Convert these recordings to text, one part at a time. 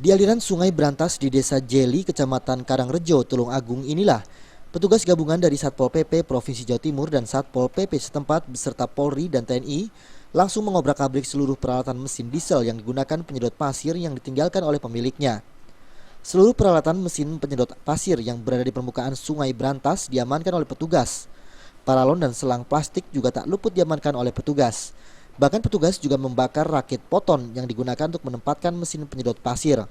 Di aliran Sungai Brantas di Desa Jeli, Kecamatan Karangrejo, Tulungagung inilah petugas gabungan dari Satpol PP Provinsi Jawa Timur dan Satpol PP setempat beserta Polri dan TNI langsung mengobrak-abrik seluruh peralatan mesin diesel yang digunakan penyedot pasir yang ditinggalkan oleh pemiliknya. Seluruh peralatan mesin penyedot pasir yang berada di permukaan Sungai Brantas diamankan oleh petugas. Paralon dan selang plastik juga tak luput diamankan oleh petugas. Bahkan petugas juga membakar rakit poton yang digunakan untuk menempatkan mesin penyedot pasir.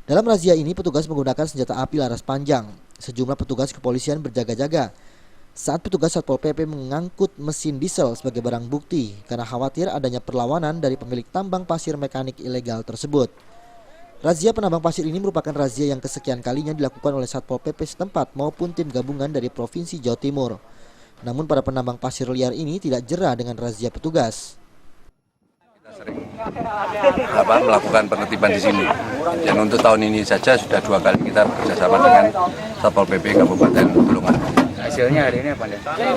Dalam razia ini petugas menggunakan senjata api laras panjang. Sejumlah petugas kepolisian berjaga-jaga saat petugas Satpol PP mengangkut mesin diesel sebagai barang bukti karena khawatir adanya perlawanan dari pemilik tambang pasir mekanik ilegal tersebut. Razia penambang pasir ini merupakan razia yang kesekian kalinya dilakukan oleh Satpol PP setempat maupun tim gabungan dari Provinsi Jawa Timur. Namun para penambang pasir liar ini tidak jera dengan razia petugas. Sering melakukan penertiban di sini. Dan untuk tahun ini saja sudah 2 kali kita bekerjasama dengan Satpol PP Kabupaten Tulungagung. Hasilnya hari ini apa?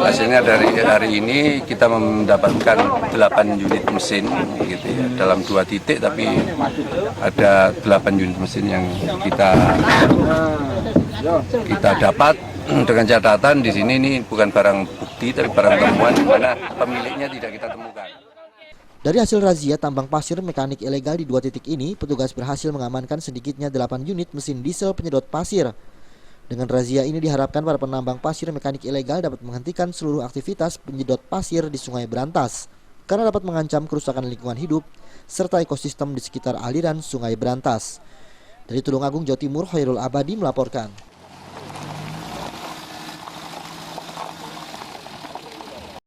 Hasilnya dari hari ini kita mendapatkan 8 unit mesin, gitu ya. Dalam 2 titik, tapi ada 8 unit mesin yang kita dapat dengan catatan di sini ini bukan barang bukti, tapi barang temuan di mana pemiliknya tidak kita temukan. Dari hasil razia tambang pasir mekanik ilegal di 2 titik ini, petugas berhasil mengamankan sedikitnya 8 unit mesin diesel penyedot pasir. Dengan razia ini diharapkan para penambang pasir mekanik ilegal dapat menghentikan seluruh aktivitas penyedot pasir di Sungai Brantas, karena dapat mengancam kerusakan lingkungan hidup serta ekosistem di sekitar aliran Sungai Brantas. Dari Tulungagung, Jawa Timur, Khairul Abadi melaporkan.